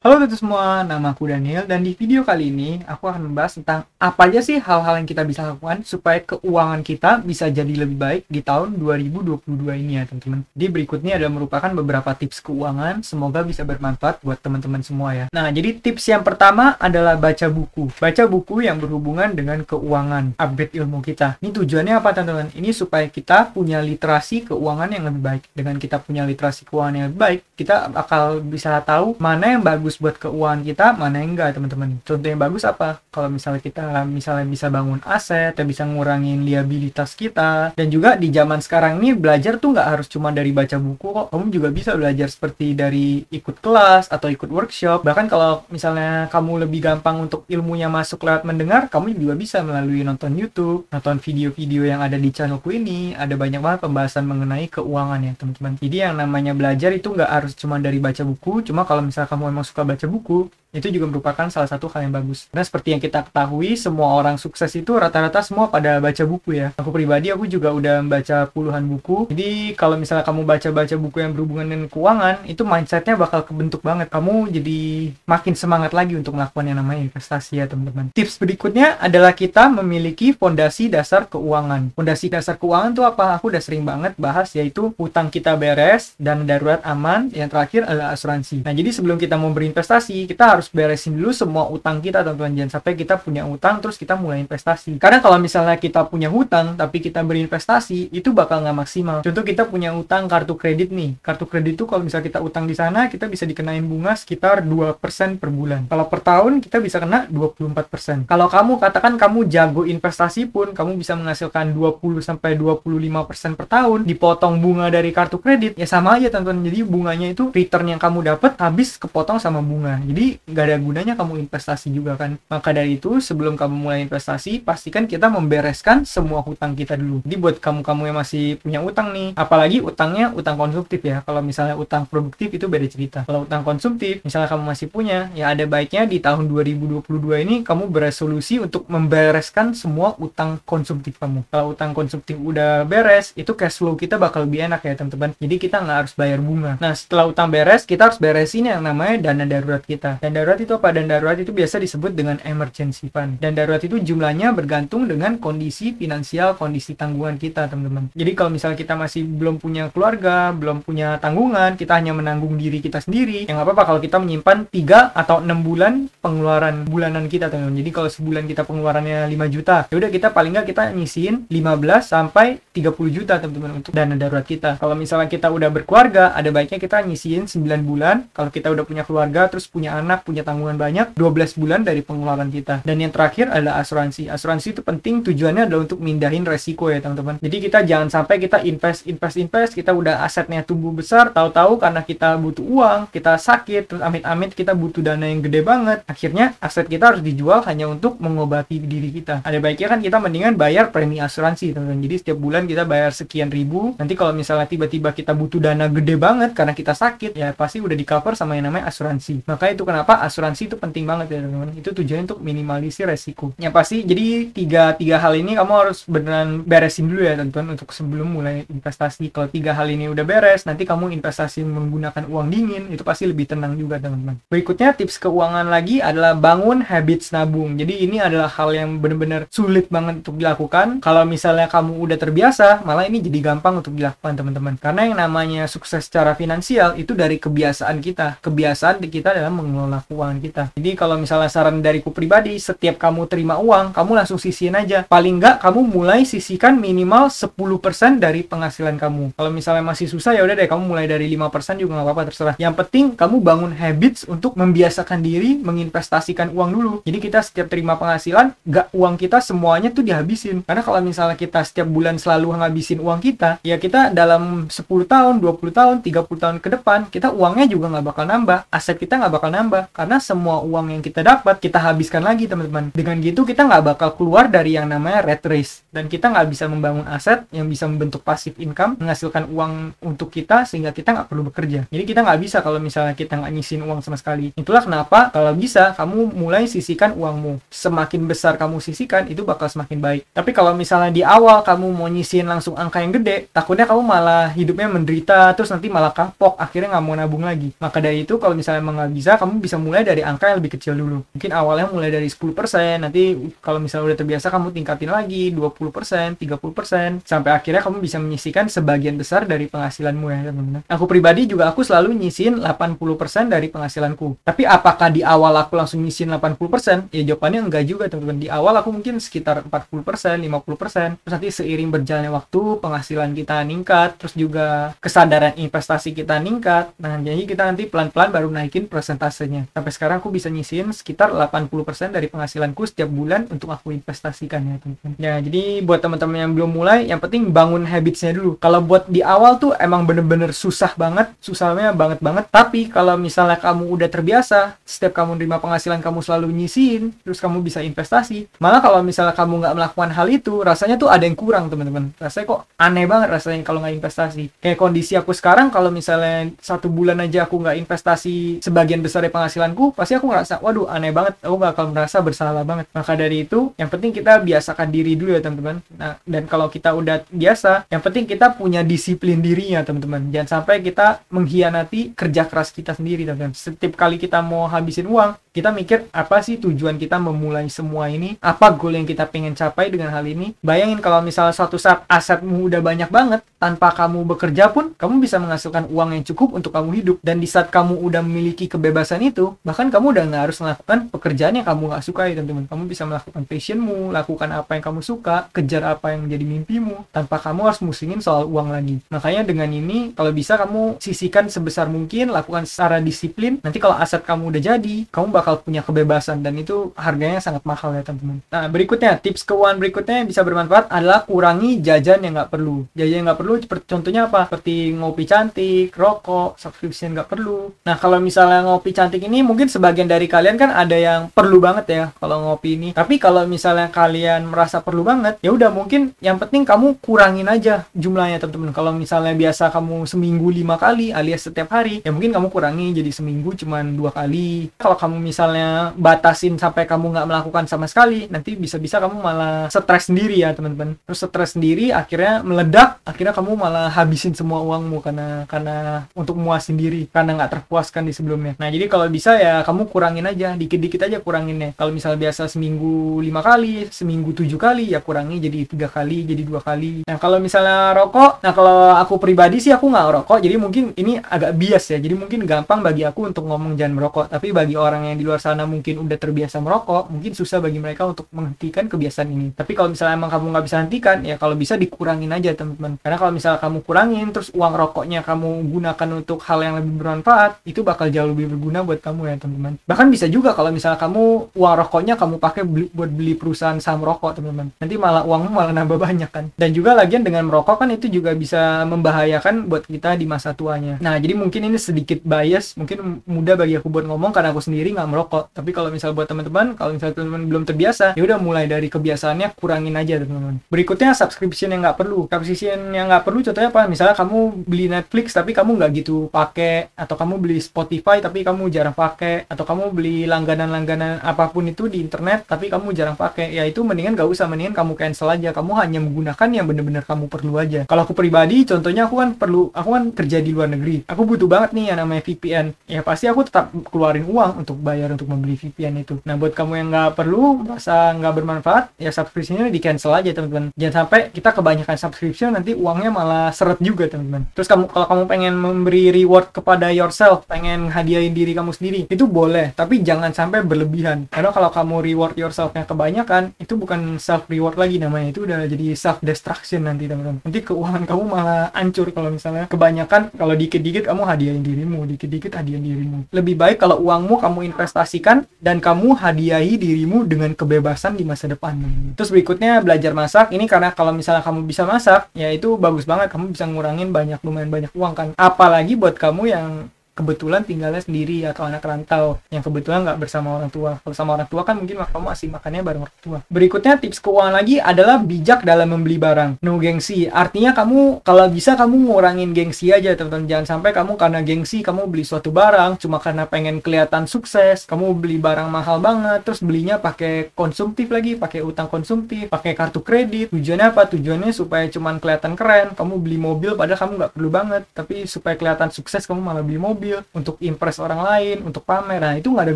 Halo teman semua, nama aku Daniel dan di video kali ini aku akan membahas tentang apa aja sih hal-hal yang kita bisa lakukan supaya keuangan kita bisa jadi lebih baik di tahun 2022 ini ya teman-teman. Jadi berikut ini adalah merupakan beberapa tips keuangan, semoga bisa bermanfaat buat teman-teman semua ya. Nah, jadi tips yang pertama adalah baca buku. Baca buku yang berhubungan dengan keuangan, upgrade ilmu kita. Ini tujuannya apa teman-teman? Ini supaya kita punya literasi keuangan yang lebih baik. Dengan kita punya literasi keuangan yang lebih baik, kita bakal bisa tahu mana yang bagus buat keuangan kita, mana yang enggak teman-teman. Contoh yang bagus apa? Kalau misalnya kita bisa bangun aset, kita bisa ngurangin liabilitas kita. Dan juga di zaman sekarang ini belajar tuh nggak harus cuma dari baca buku kok. Kamu juga bisa belajar seperti dari ikut kelas atau ikut workshop. Bahkan kalau misalnya kamu lebih gampang untuk ilmunya masuk lewat mendengar, kamu juga bisa melalui nonton YouTube, nonton video-video yang ada di channelku ini. Ada banyak banget pembahasan mengenai keuangan ya teman-teman. Jadi yang namanya belajar itu nggak harus cuma dari baca buku. Cuma kalau misalnya kamu emang suka baca buku, itu juga merupakan salah satu hal yang bagus. Karena seperti yang kita ketahui, semua orang sukses itu rata-rata semua pada baca buku ya. Aku pribadi, aku juga udah membaca puluhan buku. Jadi kalau misalnya kamu baca-baca buku yang berhubungan dengan keuangan, itu mindsetnya bakal kebentuk banget. Kamu jadi makin semangat lagi untuk melakukan yang namanya investasi ya teman-teman. Tips berikutnya adalah kita memiliki fondasi dasar keuangan. Fondasi dasar keuangan itu apa? Aku udah sering banget bahas, yaitu utang kita beres, dan darurat aman, yang terakhir adalah asuransi. Nah, jadi sebelum kita mau berinvestasi, kita harus beresin dulu semua utang kita teman-teman. Jangan sampai kita punya utang terus kita mulai investasi. Karena kalau misalnya kita punya hutang tapi kita berinvestasi, itu bakal nggak maksimal. Contoh kita punya utang kartu kredit nih. Kartu kredit itu kalau misalnya kita utang di sana, kita bisa dikenain bunga sekitar 2% per bulan. Kalau per tahun kita bisa kena 24%. Kalau kamu katakan kamu jago investasi pun, kamu bisa menghasilkan 20-25% per tahun, dipotong bunga dari kartu kredit, ya sama aja teman-teman. Jadi bunganya itu return yang kamu dapat habis kepotong sama bunga. Jadi nggak ada gunanya kamu investasi juga kan. Maka dari itu sebelum kamu mulai investasi, pastikan kita membereskan semua hutang kita dulu. Jadi buat kamu-kamu yang masih punya utang nih, apalagi utangnya utang konsumtif ya. Kalau misalnya utang produktif itu beda cerita. Kalau utang konsumtif, misalnya kamu masih punya, ya ada baiknya di tahun 2022 ini kamu beresolusi untuk membereskan semua utang konsumtif kamu. Kalau utang konsumtif udah beres, itu cash flow kita bakal lebih enak ya teman-teman. Jadi kita nggak harus bayar bunga. Nah, setelah utang beres, kita harus beresin yang namanya dana darurat kita. Dan darurat itu apa? Dan darurat itu biasa disebut dengan emergency fund. Dan darurat itu jumlahnya bergantung dengan kondisi finansial, kondisi tanggungan kita, teman-teman. Jadi kalau misalnya kita masih belum punya keluarga, belum punya tanggungan, kita hanya menanggung diri kita sendiri, ya nggak apa-apa kalau kita menyimpan 3 atau 6 bulan pengeluaran bulanan kita, teman-teman. Jadi kalau sebulan kita pengeluarannya 5 juta, ya udah kita paling nggak kita nyisihin 15 sampai 30 juta, teman-teman, untuk dana darurat kita. Kalau misalnya kita udah berkeluarga, ada baiknya kita nyisihin 9 bulan. Kalau kita udah punya keluarga, terus punya anak, punya tanggungan banyak, 12 bulan dari pengeluaran kita. Dan yang terakhir adalah asuransi. Asuransi itu penting, tujuannya adalah untuk mindahin resiko ya teman-teman. Jadi kita jangan sampai kita invest, kita udah asetnya tumbuh besar, tahu-tahu karena kita butuh uang, kita sakit, terus amit-amit kita butuh dana yang gede banget, akhirnya aset kita harus dijual hanya untuk mengobati diri kita. Ada baiknya kan kita mendingan bayar premi asuransi teman-teman. Jadi setiap bulan kita bayar sekian ribu, nanti kalau misalnya tiba-tiba kita butuh dana gede banget karena kita sakit, ya pasti udah di cover sama yang namanya asuransi. Maka itu kenapa asuransi itu penting banget ya teman-teman. Itu tujuannya untuk minimalisir resiko. Yang pasti jadi tiga hal ini kamu harus beneran beresin dulu ya teman-teman untuk sebelum mulai investasi. Kalau 3 hal ini udah beres, nanti kamu investasi menggunakan uang dingin, itu pasti lebih tenang juga teman-teman. Berikutnya tips keuangan lagi adalah bangun habits nabung. Jadi ini adalah hal yang benar-benar sulit banget untuk dilakukan. Kalau misalnya kamu udah terbiasa, malah ini jadi gampang untuk dilakukan teman-teman. Karena yang namanya sukses secara finansial itu dari kebiasaan kita. Kebiasaan kita dalam mengelola keuangan kita. Jadi kalau misalnya saran dariku pribadi, setiap kamu terima uang, kamu langsung sisihin aja. Paling nggak kamu mulai sisihkan minimal 10% dari penghasilan kamu. Kalau misalnya masih susah, ya udah deh kamu mulai dari 5% juga nggak apa-apa, terserah. Yang penting kamu bangun habits untuk membiasakan diri menginvestasikan uang dulu. Jadi kita setiap terima penghasilan, nggak uang kita semuanya tuh dihabisin. Karena kalau misalnya kita setiap bulan selalu ngabisin uang kita, ya kita dalam 10 tahun, 20 tahun, 30 tahun ke depan, kita uangnya juga nggak bakal nambah. Aset kita nggak bakal nambah. Karena semua uang yang kita dapat, kita habiskan lagi teman-teman. Dengan gitu kita nggak bakal keluar dari yang namanya rat race. Dan kita nggak bisa membangun aset yang bisa membentuk passive income, menghasilkan uang untuk kita, sehingga kita nggak perlu bekerja. Jadi kita nggak bisa kalau misalnya kita nggak nyisin uang sama sekali. Itulah kenapa kalau bisa kamu mulai sisihkan uangmu. Semakin besar kamu sisihkan, itu bakal semakin baik. Tapi kalau misalnya di awal kamu mau nyisihin langsung angka yang gede, takutnya kamu malah hidupnya menderita, terus nanti malah kapok, akhirnya nggak mau nabung lagi. Maka dari itu kalau misalnya emang nggak bisa, kamu bisa mulai dari angka yang lebih kecil dulu. Mungkin awalnya mulai dari 10%, nanti kalau misalnya udah terbiasa kamu tingkatin lagi 20%, 30%, sampai akhirnya kamu bisa menyisihkan sebagian besar dari penghasilanmu ya teman-teman. Aku pribadi juga aku selalu nyisihin 80% dari penghasilanku. Tapi apakah di awal aku langsung nyisihin 80%? Ya jawabannya enggak juga teman-teman. Di awal aku mungkin sekitar 40%, 50%. Terus nanti seiring berjalannya waktu, penghasilan kita meningkat, terus juga kesadaran investasi kita meningkat. Nah, jadi kita nanti pelan-pelan baru naikin persentasenya. Sampai sekarang aku bisa nyisihin sekitar 80% dari penghasilanku setiap bulan untuk aku investasikan ya teman-teman. Ya, jadi buat teman-teman yang belum mulai, yang penting bangun habitsnya dulu. Kalau buat di awal tuh emang bener-bener susah banget, susahnya banget. Tapi kalau misalnya kamu udah terbiasa, setiap kamu nerima penghasilan kamu selalu nyisihin, terus kamu bisa investasi. Malah kalau misalnya kamu nggak melakukan hal itu, rasanya tuh ada yang kurang teman-teman. Rasanya kok aneh banget rasanya kalau nggak investasi. Kayak kondisi aku sekarang, kalau misalnya 1 bulan aja aku nggak investasi sebagian besar dari penghasilanku, pasti aku ngerasa, waduh aneh banget, aku bakal merasa bersalah banget. Maka dari itu, yang penting kita biasakan diri dulu ya teman-teman. Nah, dan kalau kita udah biasa, yang penting kita punya disiplin dirinya teman-teman. Jangan sampai kita mengkhianati kerja keras kita sendiri teman-teman. Setiap kali kita mau habisin uang, kita mikir apa sih tujuan kita memulai semua ini, apa goal yang kita pengen capai dengan hal ini. Bayangin kalau misalnya suatu saat asetmu udah banyak banget, tanpa kamu bekerja pun kamu bisa menghasilkan uang yang cukup untuk kamu hidup. Dan di saat kamu udah memiliki kebebasan itu, bahkan kamu udah nggak harus melakukan pekerjaan yang kamu nggak sukai teman-teman. Kamu bisa melakukan passionmu, lakukan apa yang kamu suka, kejar apa yang menjadi mimpimu, tanpa kamu harus musingin soal uang lagi. Makanya dengan ini, kalau bisa kamu sisihkan sebesar mungkin, lakukan secara disiplin. Nanti kalau aset kamu udah jadi, kamu bakal punya kebebasan, dan itu harganya sangat mahal ya teman-teman. Nah, berikutnya, tips keuangan berikutnya yang bisa bermanfaat adalah kurangi jajan yang nggak perlu. Jajan yang nggak perlu contohnya apa? Seperti ngopi cantik, rokok, subscription nggak perlu. Nah, kalau misalnya ngopi cantik ini mungkin sebagian dari kalian kan ada yang perlu banget ya kalau ngopi ini. Tapi kalau misalnya kalian merasa perlu banget, ya udah mungkin yang penting kamu kurangin aja jumlahnya teman-teman. Kalau misalnya biasa kamu seminggu 5 kali alias setiap hari, ya mungkin kamu kurangi jadi seminggu cuman 2 kali. Kalau kamu misalnya batasin sampai kamu nggak melakukan sama sekali, nanti bisa-bisa kamu malah stres sendiri ya teman-teman. Terus stres sendiri akhirnya meledak, akhirnya kamu malah habisin semua uangmu karena untuk muasin diri, karena nggak terpuaskan di sebelumnya. Nah, jadi kalau bisa ya kamu kurangin aja, dikit-dikit aja kuranginnya. Kalau misalnya biasa seminggu 5 kali, seminggu 7 kali, ya kurangi jadi 3 kali, jadi 2 kali. Nah, kalau misalnya rokok, nah kalau aku pribadi sih aku nggak rokok, jadi mungkin ini agak bias ya, jadi mungkin gampang bagi aku untuk ngomong jangan merokok. Tapi bagi orang yang di luar sana mungkin udah terbiasa merokok, mungkin susah bagi mereka untuk menghentikan kebiasaan ini. Tapi kalau misalnya emang kamu nggak bisa hentikan, ya kalau bisa dikurangin aja teman-teman. Karena kalau misalnya kamu kurangin, terus uang rokoknya kamu gunakan untuk hal yang lebih bermanfaat, itu bakal jauh lebih berguna buat kamu ya teman-teman. Bahkan bisa juga kalau misalnya kamu uang rokoknya kamu pakai buat beli perusahaan saham rokok teman-teman. Nanti malah uangmu malah nambah banyak kan. Dan juga lagian dengan merokok kan itu juga bisa membahayakan buat kita di masa tuanya. Nah, jadi mungkin ini sedikit bias, mungkin mudah bagi aku buat ngomong karena aku sendiri nggak merokok. Tapi kalau misalnya buat teman-teman, kalau misalnya teman-teman belum terbiasa, ya udah mulai dari kebiasaannya kurangin aja teman-teman. Berikutnya subscription yang nggak perlu. Subscription yang nggak perlu contohnya apa? Misalnya kamu beli Netflix tapi kamu nggak gitu pakai, atau kamu beli Spotify tapi kamu jarang pakai, atau kamu beli langganan-langganan apapun itu di internet tapi kamu jarang pakai. Ya itu mendingan nggak usah, mendingan kamu cancel aja. Kamu hanya menggunakan yang benar-benar kamu perlu aja. Kalau aku pribadi, contohnya aku kan kerja di luar negeri. Aku butuh banget nih yang namanya VPN. Ya pasti aku tetap keluarin uang untuk bayar untuk membeli VPN itu. Nah, buat kamu yang nggak perlu, merasa nggak bermanfaat, ya subscription-nya di cancel aja teman-teman. Jangan sampai kita kebanyakan subscription nanti uangnya malah seret juga teman-teman. Terus kalau kamu pengen memberi reward kepada yourself, pengen hadiahin diri kamu sendiri, itu boleh, tapi jangan sampai berlebihan. Karena kalau kamu reward yourself-nya kebanyakan, itu bukan self reward lagi namanya, itu udah jadi self destruction nanti teman-teman. Nanti keuangan kamu malah hancur kalau misalnya kebanyakan. Kalau dikit-dikit kamu hadiahin dirimu, dikit-dikit hadiahin dirimu. Lebih baik kalau uangmu kamu investasikan dan kamu hadiahi dirimu dengan kebebasan di masa depan. Terus berikutnya belajar masak. Ini karena kalau misalnya kamu bisa masak, ya itu bagus banget, kamu bisa ngurangin lumayan banyak uang kan. Apalagi buat kamu yang kebetulan tinggalnya sendiri atau anak rantau yang kebetulan nggak bersama orang tua. Kalau sama orang tua kan mungkin kamu masih makannya bareng orang tua. Berikutnya tips keuangan lagi adalah bijak dalam membeli barang. No gengsi. Artinya kamu kalau bisa kamu ngurangin gengsi aja teman-teman. Jangan sampai kamu karena gengsi kamu beli suatu barang cuma karena pengen kelihatan sukses. Kamu beli barang mahal banget terus belinya pakai konsumtif lagi, pakai utang konsumtif, pakai kartu kredit. Tujuannya apa? Tujuannya supaya cuman kelihatan keren. Kamu beli mobil padahal kamu nggak perlu banget, tapi supaya kelihatan sukses kamu malah beli mobil. mobil, untuk impress orang lain, untuk pamer. Nah, itu nggak ada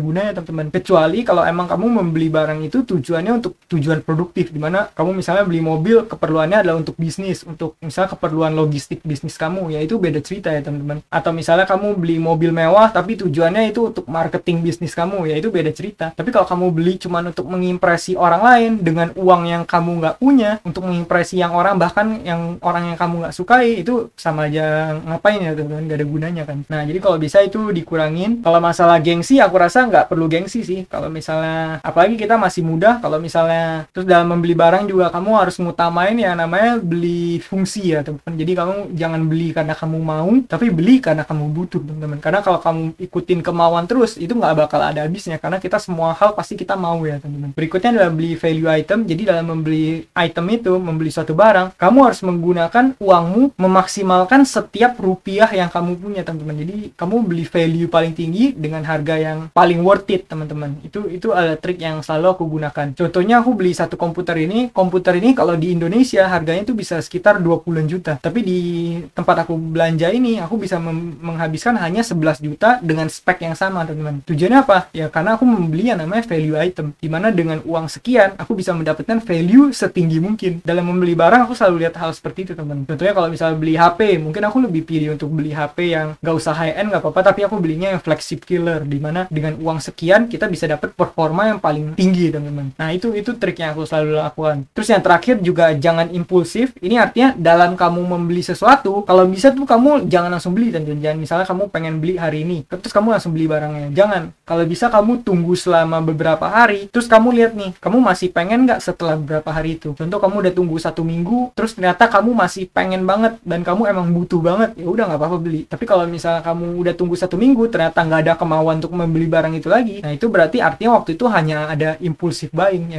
gunanya teman-teman. Kecuali kalau emang kamu membeli barang itu tujuannya untuk tujuan produktif, dimana kamu misalnya beli mobil keperluannya adalah untuk bisnis, untuk misalnya keperluan logistik bisnis kamu, ya itu beda cerita ya teman-teman. Atau misalnya kamu beli mobil mewah tapi tujuannya itu untuk marketing bisnis kamu, ya itu beda cerita. Tapi kalau kamu beli cuma untuk mengimpresi orang lain dengan uang yang kamu nggak punya, untuk mengimpresi yang orang, bahkan yang orang yang kamu nggak sukai, itu sama aja ngapain ya teman-teman, nggak ada gunanya kan. Nah, jadi kalau bisa itu dikurangin. Kalau masalah gengsi, aku rasa nggak perlu gengsi sih. Kalau misalnya, apalagi kita masih muda, kalau misalnya terus dalam membeli barang juga kamu harus ngutamain ya namanya beli fungsi ya teman-teman. Jadi kamu jangan beli karena kamu mau, tapi beli karena kamu butuh teman-teman. Karena kalau kamu ikutin kemauan terus, itu nggak bakal ada habisnya, karena kita semua hal pasti kita mau ya teman-teman. Berikutnya adalah beli value item. Jadi dalam membeli item itu, membeli suatu barang, kamu harus menggunakan uangmu memaksimalkan setiap rupiah yang kamu punya teman-teman. Jadi kamu beli value paling tinggi dengan harga yang paling worth it teman-teman. Itu ada trik yang selalu aku gunakan. Contohnya aku beli satu komputer ini kalau di Indonesia harganya itu bisa sekitar 20 juta. Tapi di tempat aku belanja ini aku bisa menghabiskan hanya 11 juta dengan spek yang sama teman-teman. Tujuannya apa? Ya karena aku membeli yang namanya value item, dimana dengan uang sekian aku bisa mendapatkan value setinggi mungkin. Dalam membeli barang aku selalu lihat hal seperti itu teman. Contohnya kalau misalnya beli HP, mungkin aku lebih pilih untuk beli HP yang gak usah high end gak apa-apa, tapi aku belinya yang flagship killer, dimana dengan uang sekian kita bisa dapat performa yang paling tinggi teman-teman. Nah, itu trik yang aku selalu lakukan. Terus yang terakhir juga jangan impulsif. Ini artinya dalam kamu membeli sesuatu, kalau bisa tuh kamu jangan langsung beli teman-teman. Jangan misalnya kamu pengen beli hari ini terus kamu langsung beli barangnya, jangan. Kalau bisa kamu tunggu selama beberapa hari, terus kamu lihat nih kamu masih pengen nggak setelah beberapa hari itu. Contoh kamu udah tunggu 1 minggu terus ternyata kamu masih pengen banget dan kamu emang butuh banget, ya udah nggak apa-apa beli. Tapi kalau misalnya kamu udah tunggu 1 minggu ternyata nggak ada kemauan untuk membeli barang itu lagi, nah itu berarti artinya waktu itu hanya ada impulsive buying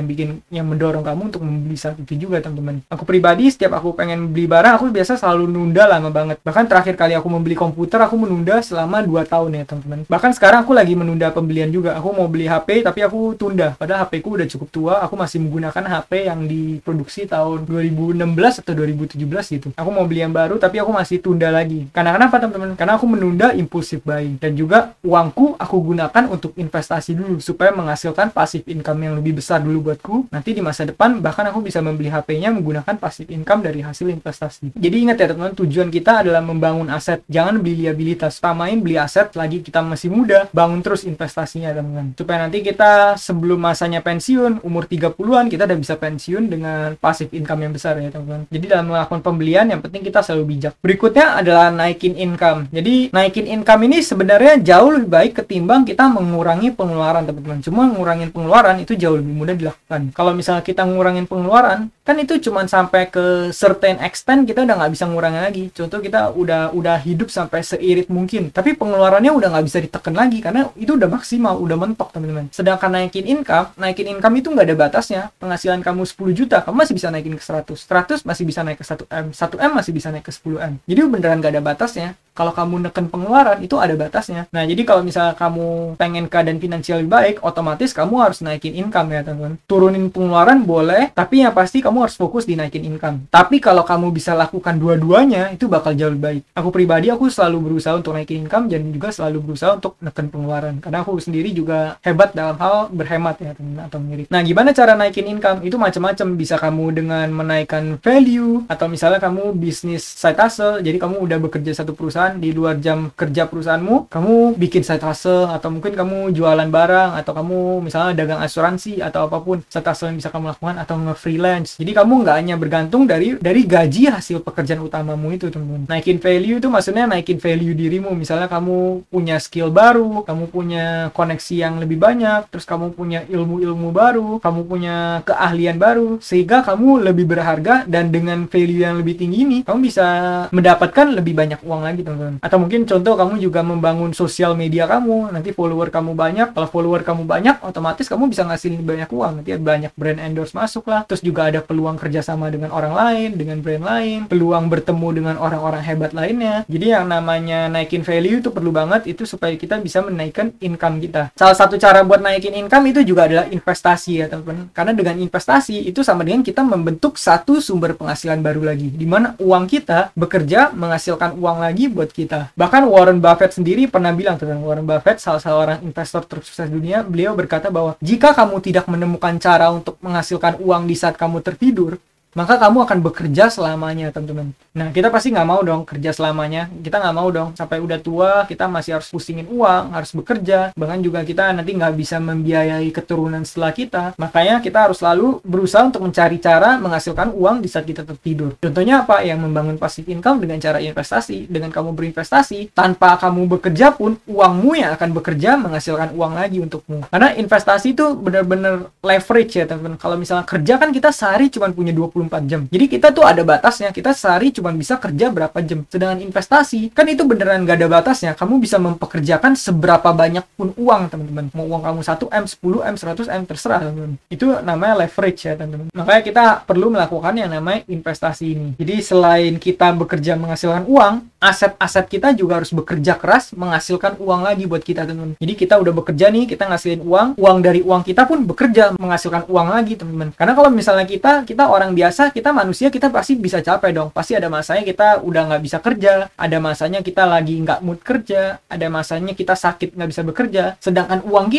yang mendorong kamu untuk membeli saat itu juga teman-teman. Aku pribadi setiap aku pengen beli barang, aku biasa selalu nunda lama banget. Bahkan terakhir kali aku membeli komputer, aku menunda selama 2 tahun ya teman-teman. Bahkan sekarang aku lagi menunda pembelian juga. Aku mau beli HP tapi aku tunda, padahal HP ku udah cukup tua. Aku masih menggunakan HP yang diproduksi tahun 2016 atau 2017 gitu. Aku mau beli yang baru tapi aku masih tunda lagi. Karena kenapa teman-teman? Karena aku menunda impulsive buying. Dan juga uangku aku gunakan untuk investasi dulu supaya menghasilkan passive income yang lebih besar dulu buatku. Nanti di masa depan bahkan aku bisa membeli HP-nya menggunakan passive income dari hasil investasi. Jadi ingat ya teman-teman, tujuan kita adalah membangun aset, jangan beli liabilitas. Utamain beli aset lagi kita masih muda, bangun terus investasinya teman-teman. Supaya nanti kita sebelum masanya pensiun, umur 30-an kita udah bisa pensiun dengan passive income yang besar ya teman-teman. Jadi dalam melakukan pembelian yang penting kita selalu bijak. Berikutnya adalah naikin income. Jadi naikin income ini sebenarnya jauh lebih baik ketimbang kita mengurangi pengeluaran teman-teman. Cuma ngurangin pengeluaran itu jauh lebih mudah dilakukan. Kalau misalnya kita ngurangin pengeluaran, kan itu cuma sampai ke certain extent kita udah nggak bisa ngurangin lagi. Contoh kita udah hidup sampai seirit mungkin, tapi pengeluarannya udah nggak bisa ditekan lagi karena itu udah maksimal, udah mentok teman-teman. Sedangkan naikin income itu nggak ada batasnya. Penghasilan kamu 10 juta, kamu masih bisa naikin ke 100 masih bisa naik ke 1M, 1M masih bisa naik ke 10M. Jadi beneran nggak ada batasnya. Kalau kamu neken pengeluaran itu ada batasnya. Nah, jadi kalau misalnya kamu pengen keadaan finansial lebih baik, otomatis kamu harus naikin income ya teman-teman. Turunin pengeluaran boleh, tapi yang pasti kamu harus fokus di naikin income. Tapi kalau kamu bisa lakukan dua-duanya, itu bakal jauh lebih baik. Aku pribadi, aku selalu berusaha untuk naikin income dan juga selalu berusaha untuk neken pengeluaran. Karena aku sendiri juga hebat dalam hal berhemat ya teman-teman, atau mirip. Nah, gimana cara naikin income? Itu macam-macam. Bisa kamu dengan menaikkan value, atau misalnya kamu bisnis side hustle, jadi kamu udah bekerja satu perusahaan di luar jam kerja perusahaanmu, kamu bikin side hustle, atau mungkin kamu jualan barang, atau kamu misalnya dagang asuransi, atau apapun side hustle yang bisa kamu lakukan, atau nge-freelance. Jadi kamu nggak hanya bergantung dari gaji hasil pekerjaan utamamu itu teman-teman. Naikin value itu maksudnya naikin value dirimu. Misalnya kamu punya skill baru, kamu punya koneksi yang lebih banyak, terus kamu punya ilmu-ilmu baru, kamu punya keahlian baru, sehingga kamu lebih berharga, dan dengan value yang lebih tinggi ini kamu bisa mendapatkan lebih banyak uang lagi teman-teman. Atau mungkin contoh kamu juga membangun sosial media kamu, nanti follower kamu banyak. Kalau follower kamu banyak, otomatis kamu bisa ngasilin banyak uang. Nanti banyak brand endorse masuk lah, terus juga ada peluang kerjasama dengan orang lain, dengan brand lain, peluang bertemu dengan orang-orang hebat lainnya. Jadi yang namanya naikin value itu perlu banget itu supaya kita bisa menaikkan income kita. Salah satu cara buat naikin income itu juga adalah investasi ya teman-teman. Karena dengan investasi itu sama dengan kita membentuk satu sumber penghasilan baru lagi, di mana uang kita bekerja menghasilkan uang lagi buat kita. Bahkan Warren Buffett sendiri pernah bilang, tentang Warren Buffett, salah seorang investor tersukses dunia, beliau berkata bahwa jika kamu tidak menemukan cara untuk menghasilkan uang di saat kamu tertidur, maka kamu akan bekerja selamanya, teman-teman. Nah, kita pasti nggak mau dong kerja selamanya. Kita nggak mau dong sampai udah tua, kita masih harus pusingin uang, harus bekerja. Bahkan juga kita nanti nggak bisa membiayai keturunan setelah kita. Makanya kita harus selalu berusaha untuk mencari cara menghasilkan uang di saat kita tertidur. Contohnya apa? Yang membangun passive income dengan cara investasi. Dengan kamu berinvestasi, tanpa kamu bekerja pun, uangmu yang akan bekerja menghasilkan uang lagi untukmu. Karena investasi itu benar-benar leverage ya, teman-teman. Kalau misalnya kerja kan kita sehari cuma punya 24 jam. Jadi kita tuh ada batasnya. Kita sehari cuma bisa kerja berapa jam. Sedangkan investasi kan itu beneran gak ada batasnya. Kamu bisa mempekerjakan seberapa banyak pun uang, teman-teman. Mau uang kamu 1M, 10M, 100M, terserah, teman-teman. Itu namanya leverage ya, teman-teman. Makanya kita perlu melakukan yang namanya investasi ini. Jadi selain kita bekerja menghasilkan uang, aset-aset kita juga harus bekerja keras menghasilkan uang lagi buat kita, teman-teman. Jadi kita udah bekerja nih, kita ngasilin uang dari uang kita pun bekerja menghasilkan uang lagi, teman-teman. Karena kalau misalnya kita orang biasa, kita manusia, kita pasti bisa capek dong. Pasti ada masanya kita udah nggak bisa kerja, ada masanya kita lagi nggak mood kerja, ada masanya kita sakit nggak bisa bekerja. Sedangkan uang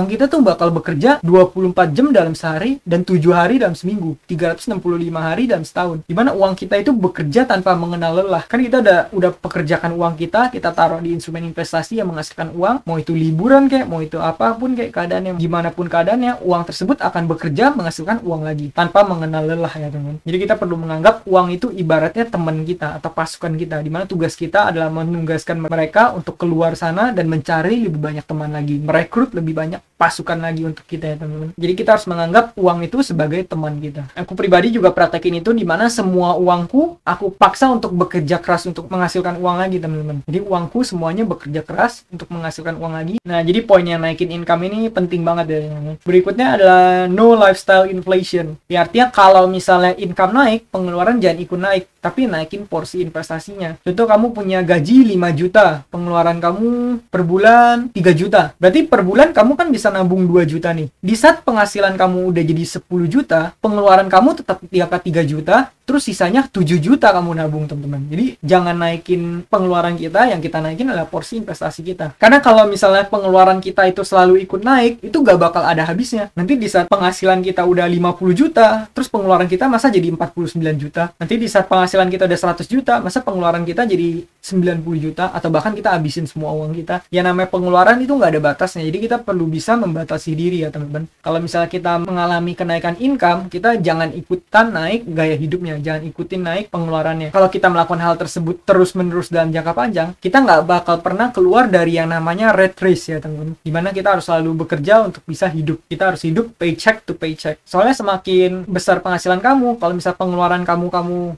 kita tuh bakal bekerja 24 jam dalam sehari dan 7 hari dalam seminggu, 365 hari dalam setahun. Dimana uang kita itu bekerja tanpa mengenal lelah. Kan kita udah pekerjakan uang kita taruh di instrumen investasi yang menghasilkan uang, mau itu liburan kayak, mau itu apapun kayak keadaannya, gimana pun keadaannya, uang tersebut akan bekerja menghasilkan uang lagi tanpa mengenal lelah ya, teman. Jadi kita perlu menganggap uang itu ibaratnya teman kita atau pasukan kita, di mana tugas kita adalah menugaskan mereka untuk keluar sana dan mencari lebih banyak teman lagi, merekrut lebih banyak pasukan lagi untuk kita ya, teman-teman. Jadi kita harus menganggap uang itu sebagai teman kita. Aku pribadi juga praktekin itu, di mana semua uangku aku paksa untuk bekerja keras untuk menghasilkan uang lagi, teman-teman. Jadi uangku semuanya bekerja keras untuk menghasilkan uang lagi. Nah, jadi poin yang naikin income ini penting banget ya, teman-teman. Berikutnya adalah no lifestyle inflation. Ya, artinya kalau misalnya income naik, pengeluaran jangan ikut naik, tapi naikin porsi investasinya. Contoh, kamu punya gaji 5 juta, pengeluaran kamu per bulan 3 juta. Berarti per bulan kamu kan bisa nabung 2 juta nih. Di saat penghasilan kamu udah jadi 10 juta, pengeluaran kamu tetap di angka 3 juta, terus sisanya 7 juta kamu nabung, teman-teman. Jadi jangan naikin pengeluaran kita, yang kita naikin adalah porsi investasi kita. Karena kalau misalnya pengeluaran kita itu selalu ikut naik, itu gak bakal ada habisnya. Nanti di saat penghasilan kita udah 50 juta, terus pengeluaran kita masa jadi 49 juta. Nanti di saat penghasilan kita udah 100 juta, masa pengeluaran kita jadi 90 juta, atau bahkan kita habisin semua uang kita. Ya namanya pengeluaran itu gak ada batasnya. Jadi kita perlu bisa membatasi diri ya, teman-teman. Kalau misalnya kita mengalami kenaikan income, kita jangan ikutan naik gaya hidupnya. Jangan ikutin naik pengeluarannya. Kalau kita melakukan hal tersebut terus-menerus dalam jangka panjang, kita nggak bakal pernah keluar dari yang namanya red race ya, teman-teman. Dimana kita harus selalu bekerja untuk bisa hidup. Kita harus hidup paycheck to paycheck. Soalnya semakin besar penghasilan kamu, kalau misal pengeluaran kamu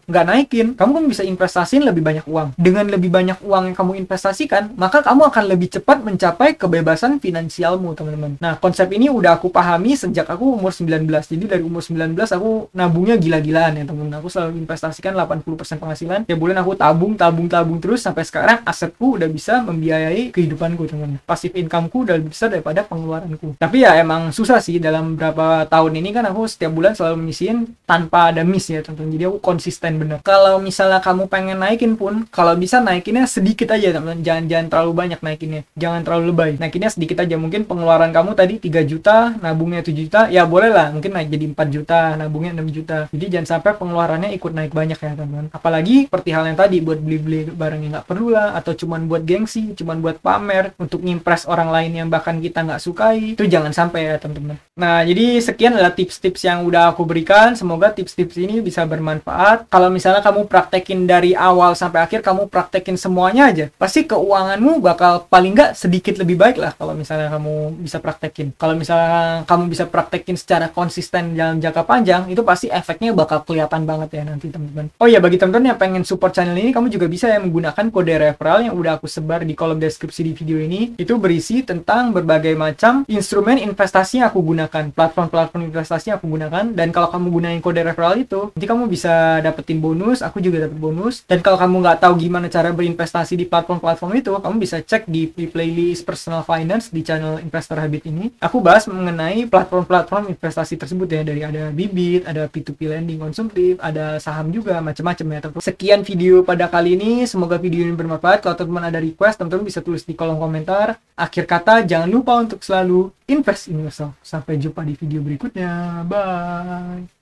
nggak naikin, kamu kan bisa investasiin lebih banyak uang. Dengan lebih banyak uang yang kamu investasikan, maka kamu akan lebih cepat mencapai kebebasan finansialmu, teman-teman. Nah, konsep ini udah aku pahami sejak aku umur 19. Jadi dari umur 19 aku nabungnya gila-gilaan ya, teman-teman. Aku selalu investasikan 80% penghasilan. Tiap bulan aku tabung terus sampai sekarang asetku udah bisa membiayai kehidupanku, teman. Passive incomeku udah lebih besar daripada pengeluaranku. Tapi ya emang susah sih, dalam beberapa tahun ini kan aku setiap bulan selalu menyisihin tanpa ada miss ya, teman. Jadi aku konsisten bener. Kalau misalnya kamu pengen naikin pun, kalau bisa naikinnya sedikit aja, teman. Jangan terlalu banyak naikinnya. Jangan terlalu lebay. Naikinnya sedikit aja. Mungkin pengeluaran kamu tadi 3 juta, nabungnya 7 juta, ya boleh lah. Mungkin naik jadi 4 juta, nabungnya 6 juta. Jadi jangan sampai pengeluarannya ikut naik banyak ya, teman-teman. Apalagi seperti hal yang tadi, buat beli-beli barang yang nggak perlu lah, atau cuman buat gengsi, cuman buat pamer, untuk ngimpress orang lain yang bahkan kita nggak sukai. Itu jangan sampai ya, teman-teman. Nah, jadi sekian adalah tips-tips yang udah aku berikan. Semoga tips-tips ini bisa bermanfaat. Kalau misalnya kamu praktekin dari awal sampai akhir, kamu praktekin semuanya aja, pasti keuanganmu bakal paling nggak sedikit lebih baik lah kalau misalnya kamu bisa praktekin. Kalau misalnya kamu bisa praktekin secara konsisten dalam jangka panjang, itu pasti efeknya bakal kelihatan banget ya nanti, teman-teman. Oh iya, bagi teman-teman yang pengen support channel ini, kamu juga bisa ya menggunakan kode referral yang udah aku sebar di kolom deskripsi di video ini. Itu berisi tentang berbagai macam instrumen investasi yang aku gunakan menggunakan platform-platform investasi yang aku gunakan, dan kalau kamu gunain kode referral itu, nanti kamu bisa dapetin bonus, aku juga dapet bonus. Dan kalau kamu nggak tahu gimana cara berinvestasi di platform-platform itu, kamu bisa cek di playlist Personal Finance di channel Investor Habit ini. Aku bahas mengenai platform-platform investasi tersebut ya, dari ada Bibit, ada P2P lending konsumtif, ada saham juga, macam-macam ya teman-teman. Sekian video pada kali ini, semoga video ini bermanfaat. Kalau teman-teman ada request, teman-teman bisa tulis di kolom komentar. Akhir kata, jangan lupa untuk selalu invest in yourself. Sampai jumpa di video berikutnya. Bye.